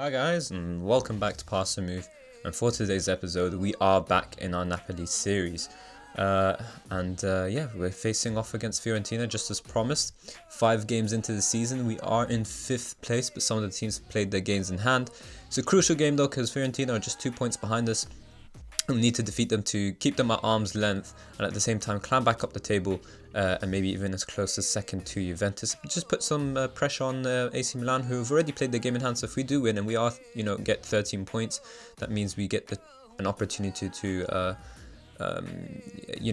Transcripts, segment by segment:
Hi guys, and welcome back to Pass and Move. And for today's episode, we are back in our Napoli series. We're facing off against Fiorentina just as promised. 5 games into the season, we are in 5th place, but some of the teams have played their games in hand. It's a crucial game though, because Fiorentina are just 2 points behind us. We'll need to defeat them to keep them at arm's length and at the same time climb back up the table and maybe even as close as second to Juventus. Just put some pressure on AC Milan, who have already played their game in hand. So if we do win and we are, get 13 points, that means we get an opportunity to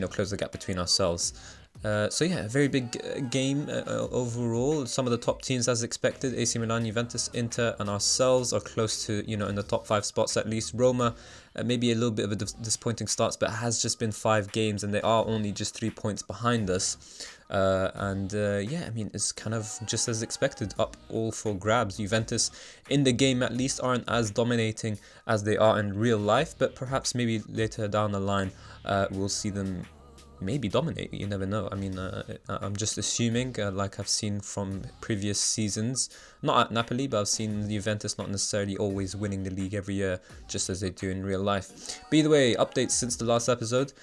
close the gap between ourselves. A very big game overall. Some of the top teams, as expected, AC Milan, Juventus, Inter and ourselves are close to, in the top 5 spots at least. Roma, maybe a little bit of a disappointing start, but it has just been 5 games and they are only just 3 points behind us. It's kind of just as expected, up all for grabs. Juventus, in the game at least, aren't as dominating as they are in real life, but perhaps maybe later down the line we'll see them maybe dominate. You never know. I'm just assuming, like I've seen from previous seasons, not at Napoli, but I've seen Juventus not necessarily always winning the league every year, just as they do in real life. But either way, updates since the last episode.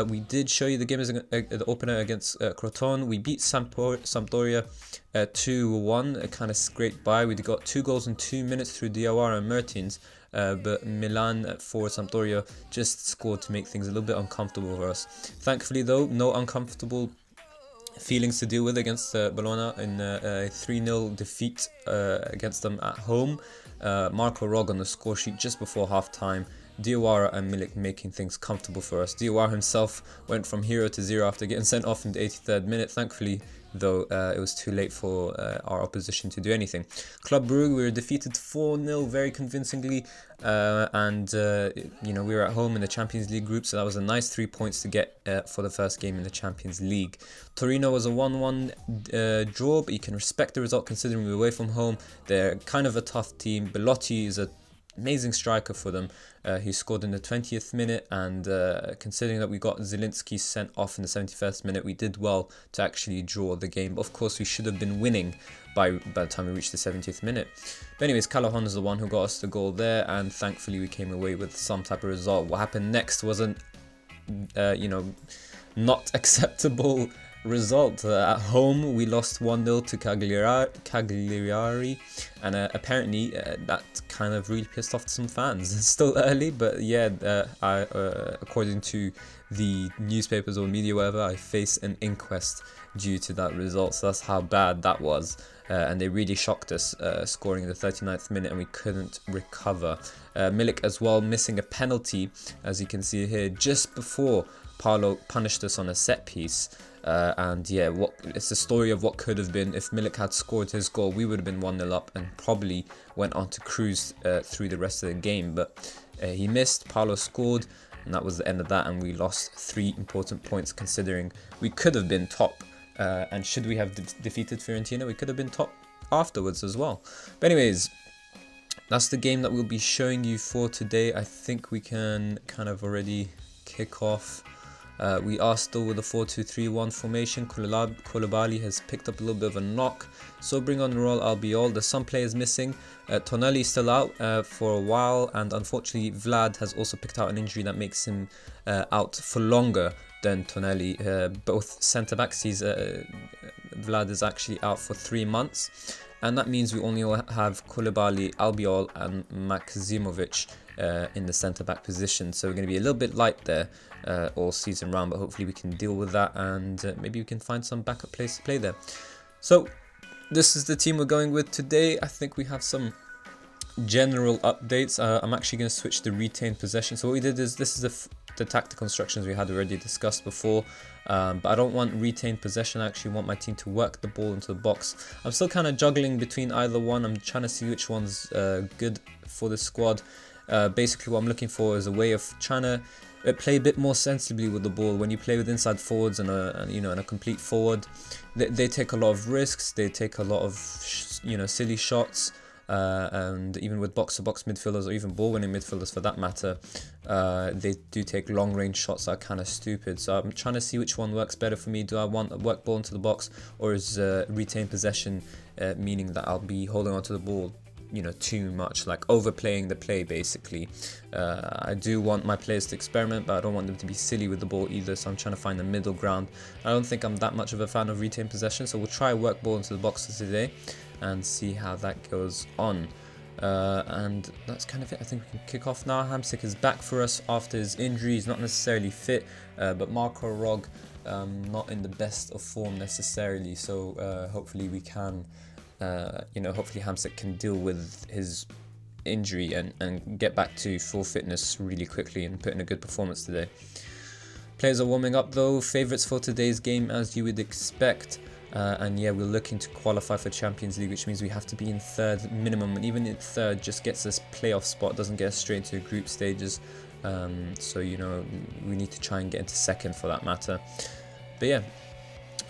We did show you the game as the opener against Crotone. We beat Sampdoria 2-1, a kind of scraped by. We got 2 goals in 2 minutes through Diawara and Mertens. But Milan for Sampdoria just scored to make things a little bit uncomfortable for us. Thankfully though, no uncomfortable feelings to deal with against Bologna in a 3-0 defeat against them at home. Marco Rog on the score sheet just before half-time. Diawara and Milik making things comfortable for us. Diawara himself went from hero to zero after getting sent off in the 83rd minute. Thankfully, though, it was too late for our opposition to do anything. Club Brugge, we were defeated 4-0 very convincingly, we were at home in the Champions League group, so that was a nice 3 points to get for the first game in the Champions League. Torino was a 1-1 draw, but you can respect the result considering we were away from home. They're kind of a tough team. Belotti is an amazing striker for them. He scored in the 20th minute, and considering that we got Zielinski sent off in the 71st minute, we did well to actually draw the game. But of course, we should have been winning by the time we reached the 70th minute. But anyways, Callahan is the one who got us the goal there, and thankfully we came away with some type of result. What happened next wasn't, not acceptable result. At home, we lost 1-0 to Cagliari, and apparently that kind of really pissed off some fans. It's still early, but yeah, according to the newspapers or media, whatever, I face an inquest due to that result. So that's how bad that was. And they really shocked us, scoring in the 39th minute, and we couldn't recover. Milik as well missing a penalty, as you can see here, just before Paolo punished us on a set piece. It's a story of what could have been. If Milik had scored his goal, we would have been 1-0 up and probably went on to cruise through the rest of the game. But he missed, Paolo scored, and that was the end of that, and we lost 3 important points considering we could have been top. And should we have defeated Fiorentina, we could have been top afterwards as well. But anyways, that's the game that we'll be showing you for today. I think we can kind of already kick off. We are still with a 4-2-3-1 formation. Koulibaly has picked up a little bit of a knock, so bring on Raul Albiol. There's some players missing. Tonelli still out for a while, and unfortunately Vlad has also picked out an injury that makes him out for longer than Tonelli. Both centre-backs, Vlad is actually out for 3 months, and that means we only have Koulibaly, Albiol and Maximovic in the centre-back position. So we're going to be a little bit light there all season round, but hopefully we can deal with that, and maybe we can find some backup place to play there. So this is the team we're going with today. I think we have some general updates. I'm actually going to switch to retained possession. So what we did is, this is the tactical instructions we had already discussed before, but I don't want retained possession. I actually want my team to work the ball into the box. I'm still kind of juggling between either one. I'm trying to see which one's good for the squad. Basically what I'm looking for is a way of trying to play a bit more sensibly with the ball. When you play with inside forwards and a complete forward, they take a lot of risks, they take a lot of silly shots, and even with box-to-box midfielders, or even ball-winning midfielders for that matter, they do take long-range shots that are kind of stupid. So I'm trying to see which one works better for me. Do I want a work ball into the box, or is retain possession meaning that I'll be holding onto the ball too much, like overplaying the play basically. I do want my players to experiment, but I don't want them to be silly with the ball either, so I'm trying to find the middle ground. I don't think I'm that much of a fan of retained possession, so we'll try work ball into the boxes today and see how that goes on. And that's kind of it. I think we can kick off now. Hamsik is back for us after his injury. He's not necessarily fit, but Marco Rog not in the best of form necessarily, so hopefully we can hopefully Hamsik can deal with his injury and get back to full fitness really quickly and put in a good performance today. Players are warming up though. Favourites for today's game, as you would expect. And yeah, we're looking to qualify for Champions League, which means we have to be in third minimum, and even in third just gets us playoff spot, doesn't get us straight into group stages. So we need to try and get into second for that matter. But yeah,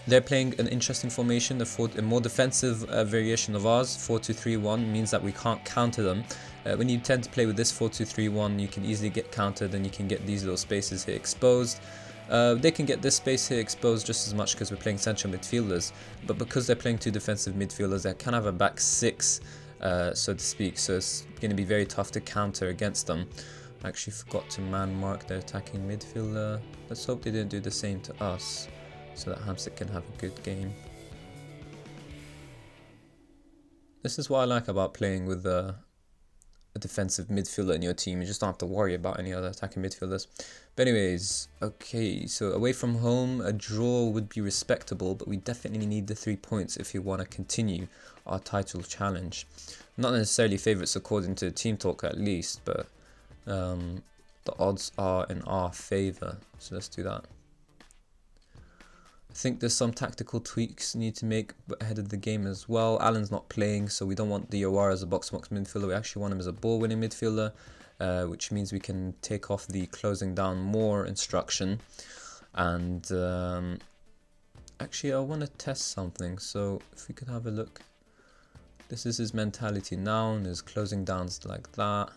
they're playing an interesting formation, a more defensive variation of ours. 4-2-3-1 means that we can't counter them. When you tend to play with this 4-2-3-1, you can easily get countered, and you can get these little spaces here exposed. They can get this space here exposed just as much because we're playing central midfielders, but because they're playing two defensive midfielders, they kind of have a back six, so to speak, so it's going to be very tough to counter against them. I actually forgot to man mark their attacking midfielder. Let's hope they didn't do the same to us, so that Hamsik can have a good game. This is what I like about playing with a defensive midfielder in your team. You just don't have to worry about any other attacking midfielders. But anyways, okay, so away from home, a draw would be respectable, but we definitely need the 3 points if we want to continue our title challenge. Not necessarily favourites according to Team Talk at least, but the odds are in our favour, so let's do that. I think there's some tactical tweaks need to make ahead of the game as well. Alan's not playing, so we don't want Diawara as a box-to-box midfielder. We actually want him as a ball-winning midfielder, which means we can take off the closing down more instruction. And actually, I want to test something. So if we could have a look. This is his mentality now, and his closing downs like that.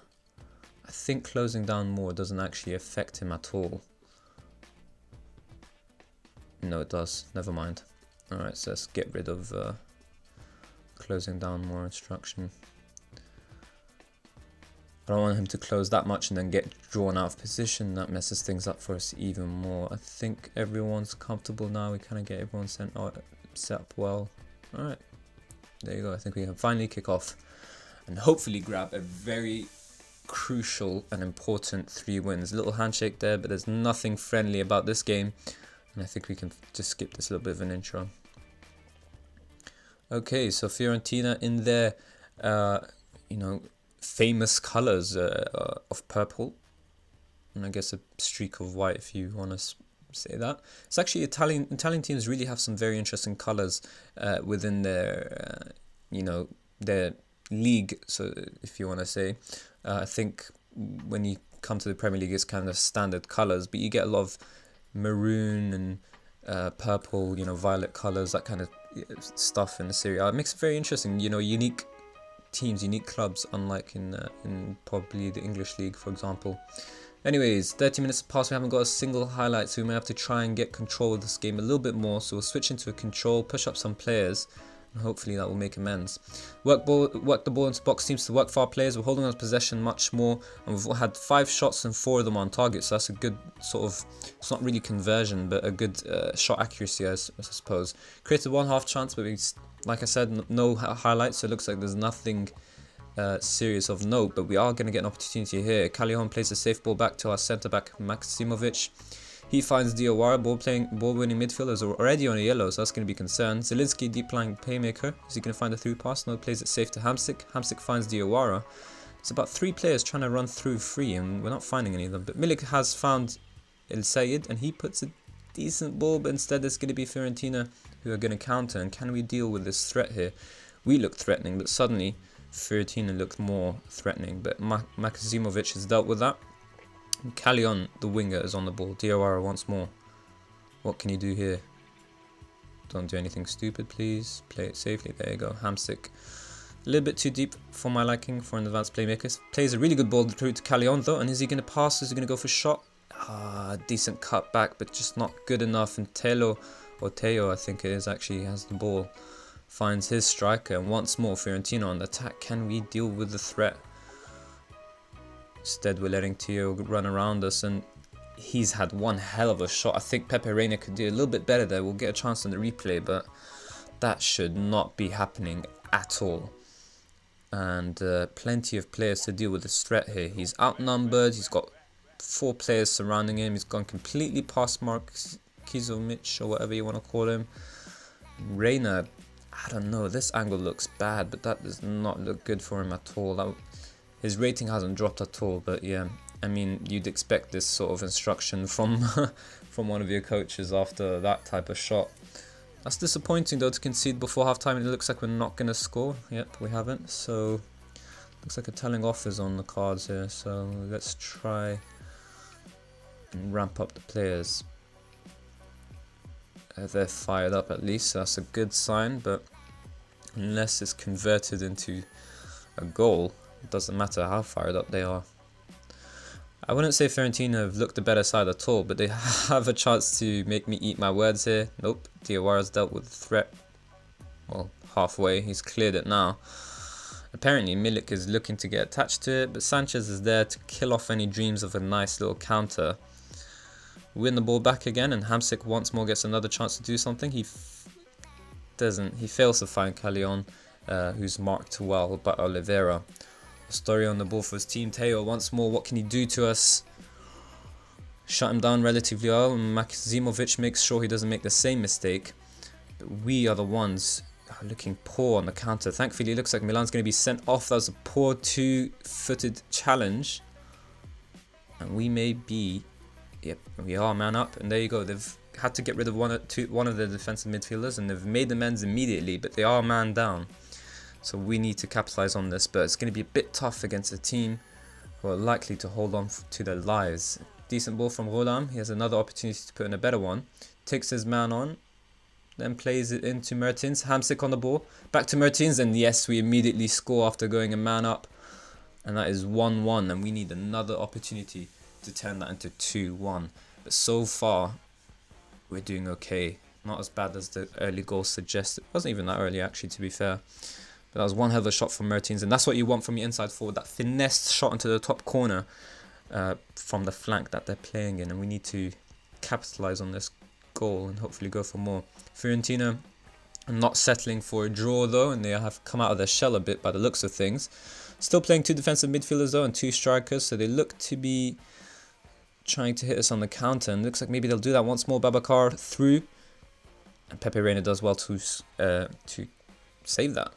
I think closing down more doesn't actually affect him at all. No, it does. Never mind. Alright, so let's get rid of closing down more instruction. I don't want him to close that much and then get drawn out of position. That messes things up for us even more. I think everyone's comfortable now. We kind of get everyone set up well. Alright, there you go. I think we can finally kick off and hopefully grab a very crucial and important 3 wins. A little handshake there, but there's nothing friendly about this game. And I think we can just skip this little bit of an intro. Okay, so Fiorentina in their, famous colours of purple. And I guess a streak of white if you want to say that. It's actually Italian teams really have some very interesting colours within their, their league. So if you want to say, I think when you come to the Premier League, it's kind of standard colours, but you get a lot of maroon and purple, violet colors, that kind of stuff in the Serie A. It makes it very interesting, unique teams, unique clubs, unlike in probably the English league, for example. Anyways, 30 minutes past, we haven't got a single highlight, so we may have to try and get control of this game a little bit more. So we'll switch into a control, push up some players, and hopefully that will make amends. Work the ball into box seems to work for our players. We're holding on to possession much more, and we've had 5 shots and 4 of them on target, so that's a good sort of, it's not really conversion, but a good shot accuracy, I suppose. Created 1 half chance, but we, like I said, no highlights, so it looks like there's nothing serious of note, but we are going to get an opportunity here. Callejon plays a safe ball back to our centre-back, Maksimovic. He finds Diawara, ball-winning midfielder, is already on a yellow, so that's going to be concerned. Zielinski, deep-lying playmaker. Is he going to find a through pass? No, plays it safe to Hamsik. Hamsik finds Diawara. It's about 3 players trying to run through free, and we're not finding any of them. But Milik has found El Sayed, and he puts a decent ball, but instead it's going to be Fiorentina who are going to counter. And can we deal with this threat here? We look threatening, but suddenly Fiorentina looked more threatening. But Maksimovic has dealt with that. Callejon, the winger, is on the ball. Diawara once more. What can you do here? Don't do anything stupid, please. Play it safely. There you go. Hamsik. A little bit too deep for my liking for an advanced playmaker. Plays a really good ball through to Callejon though. And is he going to pass? Is he going to go for shot? Decent cut back, but just not good enough. And Teo, I think it is, actually has the ball. finds his striker, and once more Fiorentina on the attack. Can we deal with the threat? Instead we're letting Tio run around us, and he's had one hell of a shot. I think Pepe Reina could do a little bit better there. We'll get a chance on the replay, but that should not be happening at all. And plenty of players to deal with this threat here. He's outnumbered, he's got 4 players surrounding him, he's gone completely past Mark Kizovic or whatever you want to call him. Reina, I don't know, this angle looks bad, but that does not look good for him at all. His rating hasn't dropped at all, but yeah, I mean, you'd expect this sort of instruction from from one of your coaches after that type of shot. That's disappointing though, to concede before half-time, and it looks like we're not going to score. Yep, we haven't, so looks like a telling off is on the cards here, so let's try and ramp up the players. They're fired up at least, so that's a good sign, but unless it's converted into a goal, it doesn't matter how fired up they are. I wouldn't say Fiorentina have looked the better side at all, but they have a chance to make me eat my words here. Nope, Diawara's dealt with the threat. Well, halfway, he's cleared it now. Apparently Milik is looking to get attached to it, but Sanchez is there to kill off any dreams of a nice little counter. Win the ball back again, and Hamsik once more gets another chance to do something. He fails to find Callejon, who's marked well by Oliveira. Story on the ball for his team. Teo once more, what can he do to us? Shut him down relatively well, and Maximovic makes sure he doesn't make the same mistake. But we are the ones looking poor on the counter. Thankfully it looks like Milan's going to be sent off. That was a poor 2-footed challenge, and we may be, yep, we are man up, and there you go. They've had to get rid of one of their defensive midfielders, and they've made amends immediately, but they are man down. So we need to capitalize on this, but it's going to be a bit tough against a team who are likely to hold on to their lives. Decent ball from Roland. He has another opportunity to put in a better one. Takes his man on, then plays it into Mertens. Hamsik on the ball. Back to Mertens, and yes, we immediately score after going a man up. And that is 1-1, and we need another opportunity to turn that into 2-1. But so far, we're doing okay. Not as bad as the early goal suggested. It wasn't even that early, actually, to be fair. But that was one hell of a shot from Mertens, and that's what you want from your inside forward. That finesse shot into the top corner from the flank that they're playing in, and we need to capitalize on this goal and hopefully go for more. Fiorentina are not settling for a draw though, and they have come out of their shell a bit by the looks of things. Still playing 2 defensive midfielders though and 2 strikers, so they look to be trying to hit us on the counter, and looks like maybe they'll do that once more. Babacar through, and Pepe Reina does well to save that.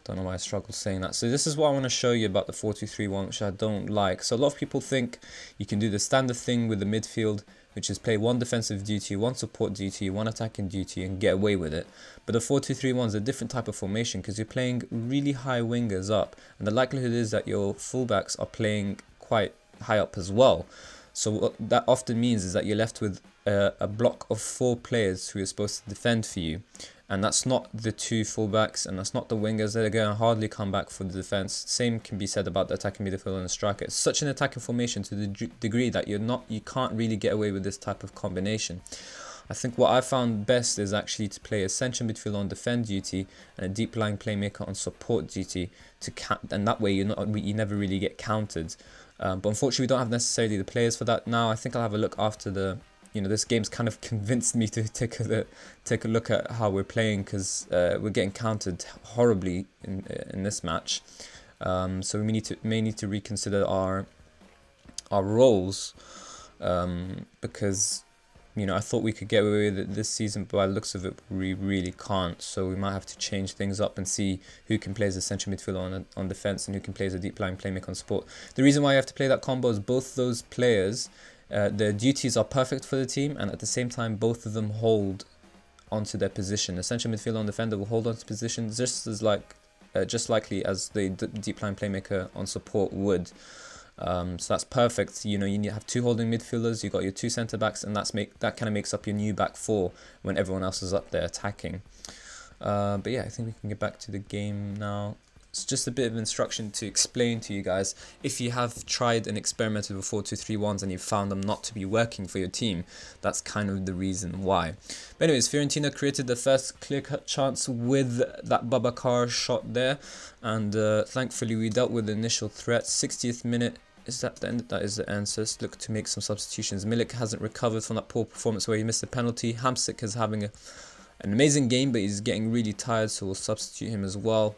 Don't know why I struggle saying that. So this is what I want to show you about the 4-2-3-1, which I don't like. So a lot of people think you can do the standard thing with the midfield, which is play 1 defensive duty, 1 support duty, 1 attacking duty, and get away with it. But the 4-2-3-1 is a different type of formation because you're playing really high wingers up, and the likelihood is that your fullbacks are playing quite high up as well. So what that often means is that you're left with a block of 4 players who are supposed to defend for you. And that's not the 2 fullbacks, and that's not the wingers. They're going to hardly come back for the defense. Same can be said about the attacking midfield and the striker. It's such an attacking formation to the degree that you can't really get away with this type of combination. I think what I found best is actually to play a central midfield on defend duty and a deep lying playmaker on support duty, and that way you never really get countered. But unfortunately, we don't have necessarily the players for that now. I think I'll have a look after the. This game's kind of convinced me to take a look at how we're playing, because we're getting countered horribly in this match. So we may need to reconsider our roles, because I thought we could get away with it this season, but by the looks of it, we really can't. So we might have to change things up and see who can play as a central midfielder on defense and who can play as a deep lying playmaker on support. The reason why you have to play that combo is both those players. Their duties are perfect for the team, and at the same time both of them hold onto their position. The central midfielder on defender will hold onto position just likely as the deep line playmaker on support would. So that's perfect. You need to have 2 holding midfielders, you got your 2 centre backs, and that kind of makes up your new back 4 when everyone else is up there attacking. But yeah, I think we can get back to the game now. It's just a bit of instruction to explain to you guys. If you have tried and experimented with 4-2-3-1s and you found them not to be working for your team, that's kind of the reason why. But anyways, Fiorentina created the first clear-cut chance with that Babacar shot there, and thankfully we dealt with the initial threat. 60th minute. Is that the end? That is the answer. Look to make some substitutions. Milik hasn't recovered from that poor performance where he missed the penalty. Hamsik is having an amazing game, but he's getting really tired, so we'll substitute him as well.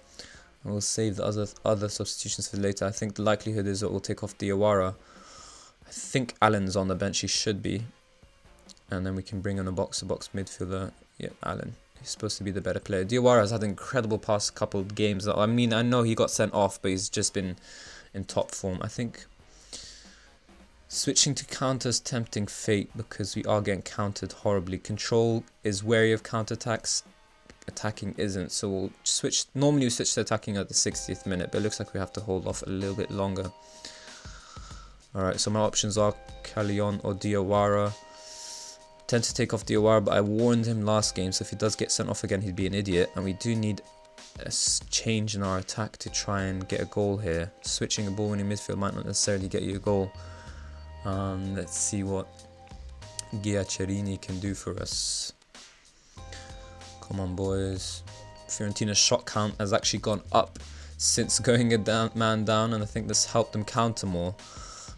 And we'll save the other substitutions for later. I think the likelihood is that we'll take off Diawara. I think Allen's on the bench. He should be. And then we can bring in a box-to-box midfielder. Yeah, Allen. He's supposed to be the better player. Diawara has had an incredible past couple of games. I mean, I know he got sent off, but he's just been in top form. I think switching to counters tempting fate because we are getting countered horribly. Control is wary of counterattacks. Attacking isn't, so we'll switch. Normally we switch to attacking at the 60th minute, but it looks like we have to hold off a little bit longer. Alright, so my options are Callejon or Diawara. Tend to take off Diawara, but I warned him last game, so if he does get sent off again, he'd be an idiot. And we do need a change in our attack to try and get a goal here. Switching a ball-winning midfield might not necessarily get you a goal. Let's see what Giacherini can do for us. Come on, boys. Fiorentina's shot count has actually gone up since going a man down, and I think this helped them counter more.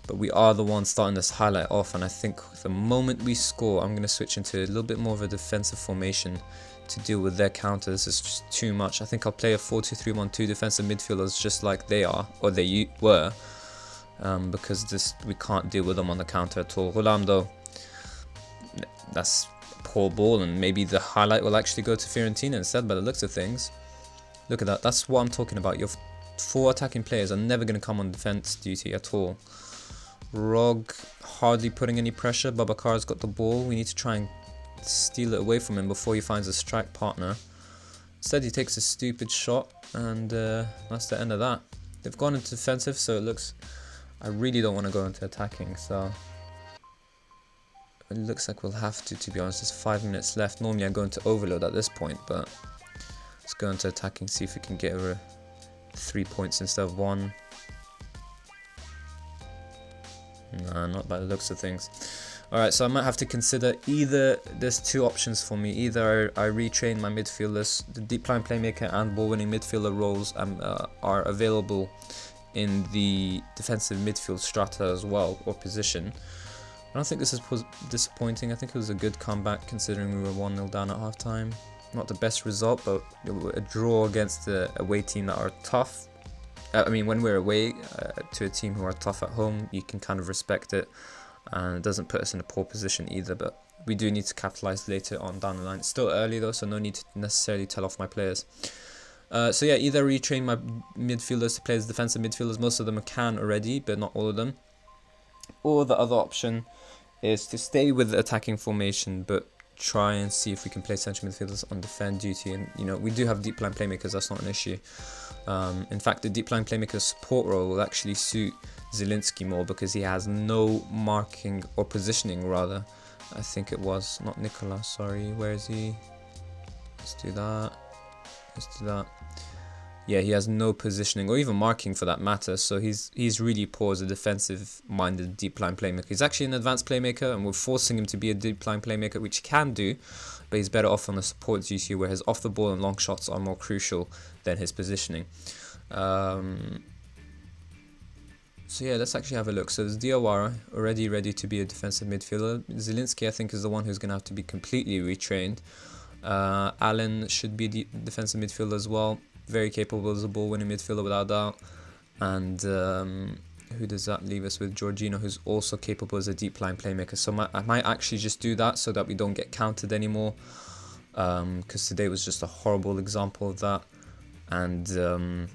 But we are the ones starting this highlight off, and I think the moment we score, I'm going to switch into a little bit more of a defensive formation to deal with their counters. It's just too much. I think I'll play a 4-2-3-1-2 defensive midfielders just like they are, or they were, because we can't deal with them on the counter at all. Ghulam, though, that's poor ball, and maybe the highlight will actually go to Fiorentina instead by the looks of things. Look at that. That's what I'm talking about. Your 4 attacking players are never going to come on defense duty at all. Rog hardly putting any pressure. Babacar's got the ball. We need to try and steal it away from him before he finds a strike partner. Instead he takes a stupid shot, and that's the end of that. They've gone into defensive, so it looks... I really don't want to go into attacking, so... It looks like we'll have to be honest. There's 5 minutes left. Normally I go into overload at this point, but let's go into attacking, see if we can get 3 points instead of 1. Nah, not by the looks of things. Alright, so I might have to consider either... There's 2 options for me. Either I retrain my midfielders. The deep line playmaker and ball-winning midfielder roles are available in the defensive midfield strata as well, or position. I don't think this is disappointing. I think it was a good comeback considering we were 1-0 down at half-time. Not the best result, but a draw against a away team that are tough. I mean, when we're away to a team who are tough at home, you can kind of respect it. And it doesn't put us in a poor position either, but we do need to capitalise later on down the line. It's still early though, so no need to necessarily tell off my players. So yeah, either retrain my midfielders to play as defensive midfielders. Most of them can already, but not all of them. Or the other option is to stay with the attacking formation, but try and see if we can play central midfielders on defend duty. And you know, we do have deep line playmakers, that's not an issue. In fact, the deep line playmaker support role will actually suit Zielinski more because he has no marking or positioning, rather. I think it was not Nicola, sorry. Where is he? Let's do that. Let's do that. Yeah, he has no positioning or even marking for that matter, so he's really poor as a defensive-minded deep line playmaker. He's actually an advanced playmaker, and we're forcing him to be a deep line playmaker, which he can do, but he's better off on the support duty where his off-the-ball and long shots are more crucial than his positioning. So yeah, let's actually have a look. So there's Diawara, already ready to be a defensive midfielder. Zielinski, I think, is the one who's going to have to be completely retrained. Allen should be the defensive midfielder as well. Very capable as a ball-winning midfielder without doubt. And who does that leave us with? Jorginho, who's also capable as a deep line playmaker. So I might actually just do that so that we don't get counted anymore. Because today was just a horrible example of that. And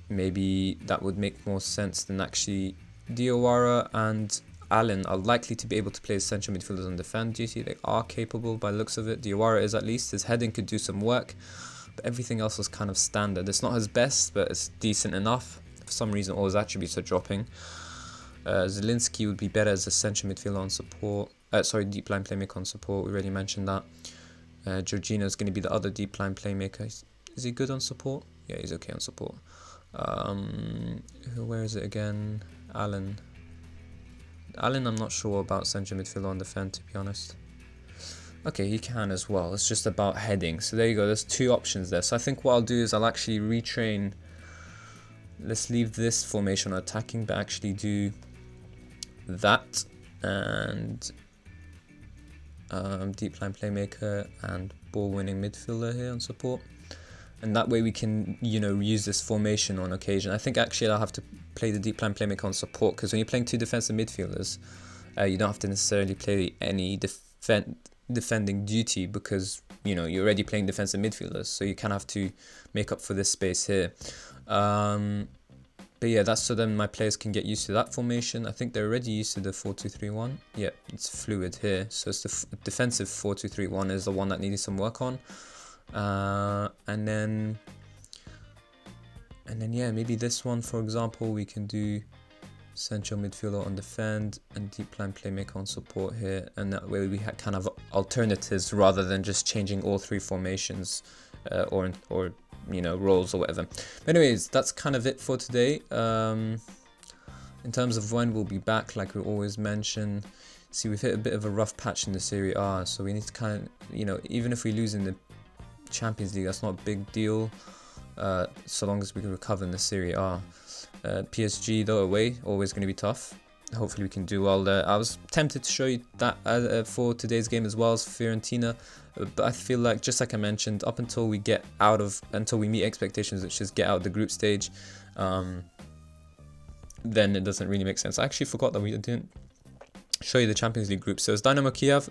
maybe that would make more sense than actually Diawara and Allen are likely to be able to play as central midfielders on defend duty. They are capable by the looks of it. Diawara is at least. His heading could do some work. But everything else was kind of standard. It's not his best, but it's decent enough. For some reason, all his attributes are dropping. Zielinski would be better as a central midfielder on support. Deep line playmaker on support. We already mentioned that. Jorginho is going to be the other deep line playmaker. Is he good on support? Yeah, he's okay on support. Where is it again? Allen, I'm not sure about central midfielder on defend, to be honest. Okay, he can as well. It's just about heading. So there you go. There's 2 options there. So I think what I'll do is I'll actually retrain. Let's leave this formation on attacking, but actually do that and deep line playmaker and ball winning midfielder here on support. And that way we can, use this formation on occasion. I think actually I'll have to play the deep line playmaker on support, because when you're playing 2 defensive midfielders, you don't have to necessarily play any defending duty, because you're already playing defensive midfielders, so you kind of have to make up for this space here. But yeah, that's so then my players can get used to that formation. I think they're already used to the 4-2-3-1. Yeah, it's fluid here. So it's the defensive 4-2-3-1 is the one that needed some work on. And then yeah, maybe this one, for example, we can do central midfielder on defend and deep line playmaker on support here, and that way we have kind of alternatives rather than just changing all 3 formations or roles or whatever. But anyways, that's kind of it for today. In terms of when we'll be back, like we always mention, see, we've hit a bit of a rough patch in the Serie A, so we need to kind of, even if we lose in the Champions League, that's not a big deal, so long as we can recover in the Serie A. PSG though away, always going to be tough. Hopefully we can do well there. I was tempted to show you that for today's game as well as Fiorentina, but I feel like, just like I mentioned, up until we meet expectations, which is get out of the group stage, then it doesn't really make sense. I actually forgot that we didn't show you the Champions League group. So it's Dynamo Kiev,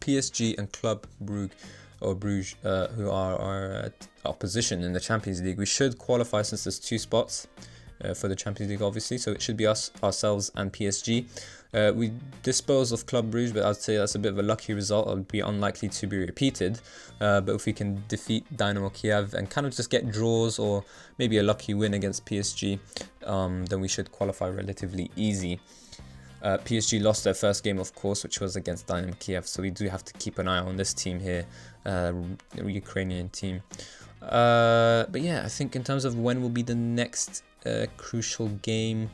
PSG and Club Brugge, who are our opposition in the Champions League. We should qualify, since there's 2 spots for the Champions League, obviously, so it should be ourselves and PSG. We dispose of Club Brugge, but I'd say that's a bit of a lucky result. It would be unlikely to be repeated, but if we can defeat Dynamo Kiev and kind of just get draws or maybe a lucky win against PSG, then we should qualify relatively easy. PSG lost their first game, of course, which was against Dynamo Kiev, so we do have to keep an eye on this team here, the Ukrainian team. But yeah, I think in terms of when will be the next crucial game,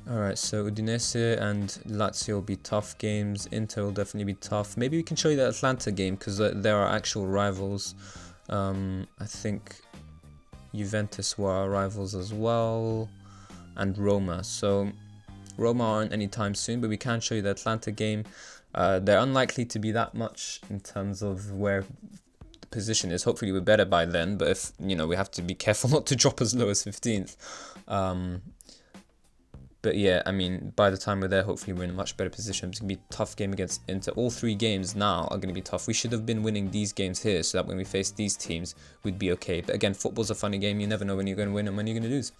alright, so Udinese and Lazio will be tough games. Inter will definitely be tough. Maybe we can show you the Atlanta game, because there are actual rivals. I think Juventus were our rivals as well, and Roma. So Roma aren't anytime soon, but we can show you the Atlanta game. They're unlikely to be that much in terms of where the position is. Hopefully we're better by then, but if, we have to be careful not to drop as low as 15th. But yeah, I mean, by the time we're there, hopefully we're in a much better position. It's going to be a tough game against Inter. All 3 games now are going to be tough. We should have been winning these games here, so that when we face these teams, we'd be okay. But again, football's a funny game. You never know when you're going to win and when you're going to lose.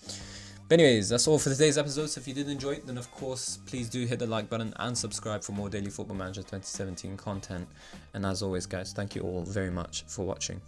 But anyways, that's all for today's episode. So if you did enjoy it, then of course, please do hit the like button and subscribe for more daily Football Manager 2017 content. And as always, guys, thank you all very much for watching.